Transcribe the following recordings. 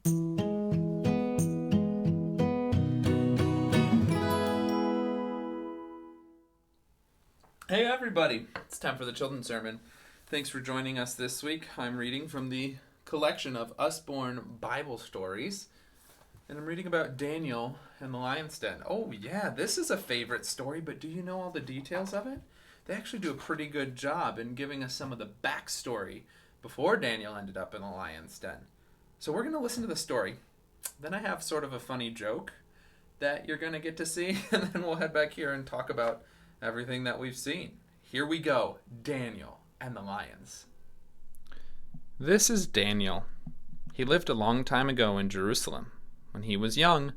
Hey everybody, it's time for the Children's Sermon. Thanks for joining us this week. I'm reading from the collection of Usborne Bible stories, and I'm reading about Daniel and the lion's den. Oh yeah, this is a favorite story, but do you know all the details of it? They actually do a pretty good job in giving us some of the backstory before Daniel ended up in the lion's den. So we're going to listen to the story. Then I have sort of a funny joke that you're going to get to see, and then we'll head back here and talk about everything that we've seen. Here we go, Daniel and the lions. This is Daniel. He lived a long time ago in Jerusalem. When he was young,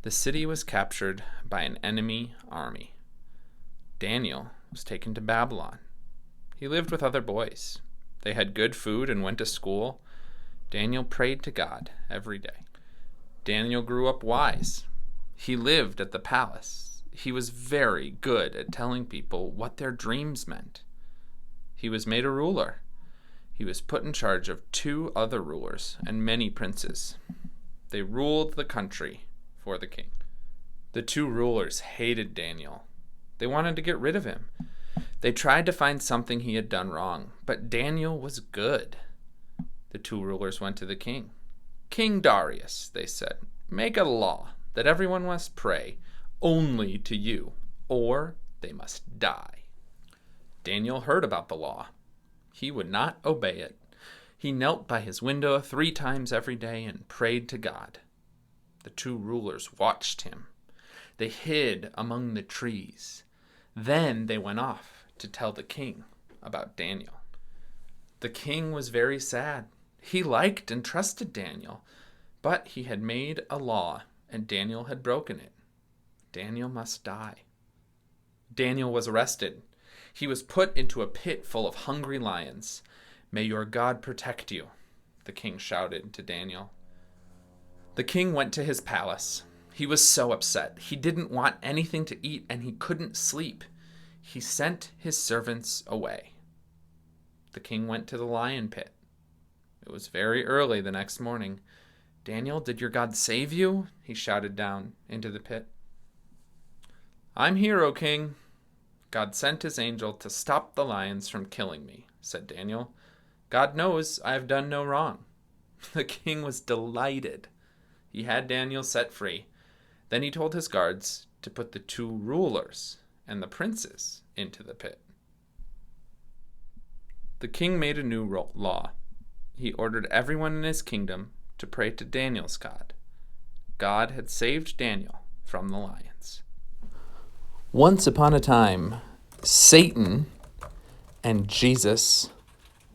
the city was captured by an enemy army. Daniel was taken to Babylon. He lived with other boys. They had good food and went to school. Daniel prayed to God every day. Daniel grew up wise. He lived at the palace. He was very good at telling people what their dreams meant. He was made a ruler. He was put in charge of 2 other rulers and many princes. They ruled the country for the king. The 2 rulers hated Daniel. They wanted to get rid of him. They tried to find something he had done wrong, but Daniel was good. The 2 rulers went to the king. "King Darius," they said, "make a law that everyone must pray only to you, or they must die." Daniel heard about the law. He would not obey it. He knelt by his window 3 times every day and prayed to God. The 2 rulers watched him. They hid among the trees. Then they went off to tell the king about Daniel. The king was very sad. He liked and trusted Daniel, but he had made a law, and Daniel had broken it. Daniel must die. Daniel was arrested. He was put into a pit full of hungry lions. "May your God protect you," the king shouted to Daniel. The king went to his palace. He was so upset. He didn't want anything to eat, and he couldn't sleep. He sent his servants away. The king went to the lion pit. It was very early the next morning. "Daniel, did your God save you?" he shouted down into the pit. "I'm here, O king. God sent his angel to stop the lions from killing me," said Daniel. "God knows I have done no wrong." The king was delighted. He had Daniel set free. Then he told his guards to put the 2 rulers and the princes into the pit. The king made a new law. He ordered everyone in his kingdom to pray to Daniel's God. God had saved Daniel from the lions. Once upon a time, Satan and Jesus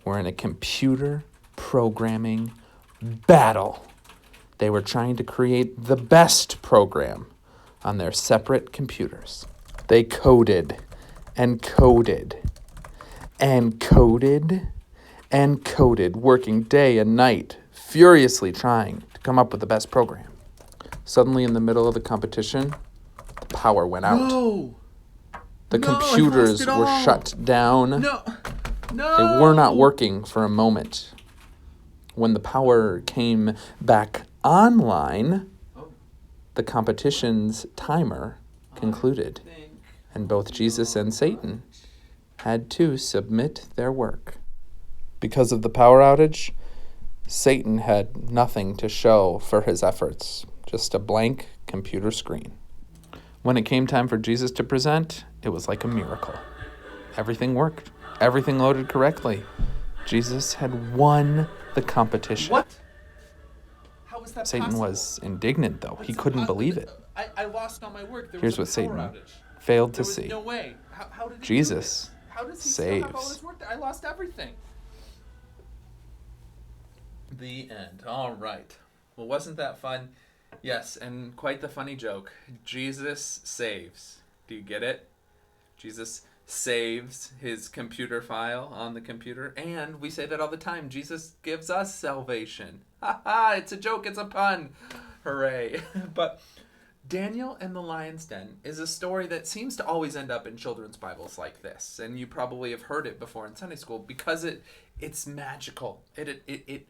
were in a computer programming battle. They were trying to create the best program on their separate computers. They coded and coded and coded and coded, working day and night, furiously trying to come up with the best program. Suddenly, in the middle of the competition, the power went out. No! The computers were shut down. No! They were not working for a moment. When the power came back online, the competition's timer concluded, and both Jesus and Satan had to submit their work. Because of the power outage, Satan had nothing to show for his efforts, just a blank computer screen. When it came time for Jesus to present, it was like a miracle. Everything worked. Everything loaded correctly. Jesus had won the competition. What? How was that Satan possible? was indignant, though. He couldn't believe it. I lost all my work. There Here's was what a power Satan outage. failed to There was see. no way. How did he Jesus do this? How does he still have all saves. his work? I lost everything. The end. All right. Well, wasn't that fun? Yes, and quite the funny joke. Jesus saves. Do you get it? Jesus saves his computer file on the computer, and we say that all the time. Jesus gives us salvation. Ha ha! It's a joke. It's a pun. Hooray! But Daniel and the Lion's Den is a story that seems to always end up in children's Bibles like this, and you probably have heard it before in Sunday school because it's magical. It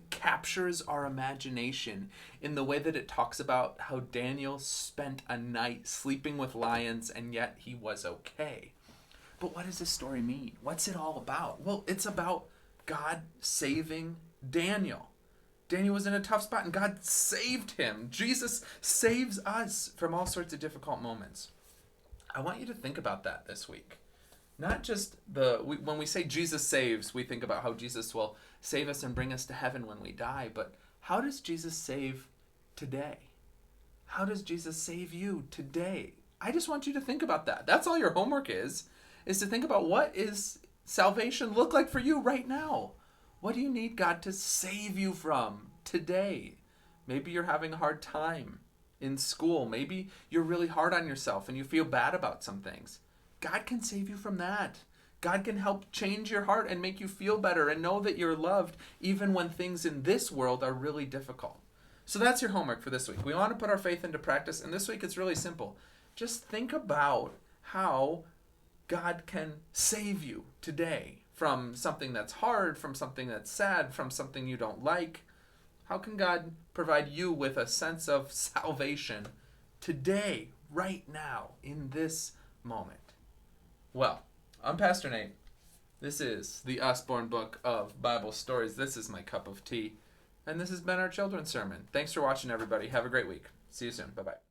captures our imagination in the way that it talks about how Daniel spent a night sleeping with lions and yet he was okay. But what does this story mean? What's it all about? Well, it's about God saving Daniel. Daniel was in a tough spot and God saved him. Jesus saves us from all sorts of difficult moments. I want you to think about that this week. Not just when we say Jesus saves, we think about how Jesus will save us and bring us to heaven when we die. But how does Jesus save today? How does Jesus save you today? I just want you to think about that. That's all your homework is to think about what is salvation look like for you right now. What do you need God to save you from today? Maybe you're having a hard time in school. Maybe you're really hard on yourself and you feel bad about some things. God can save you from that. God can help change your heart and make you feel better and know that you're loved even when things in this world are really difficult. So that's your homework for this week. We want to put our faith into practice, and this week it's really simple. Just think about how God can save you today from something that's hard, from something that's sad, from something you don't like. How can God provide you with a sense of salvation today, right now, in this moment? Well, I'm Pastor Nate. This is the Usborne Book of Bible Stories. This is my cup of tea. And this has been our children's sermon. Thanks for watching, everybody. Have a great week. See you soon. Bye-bye.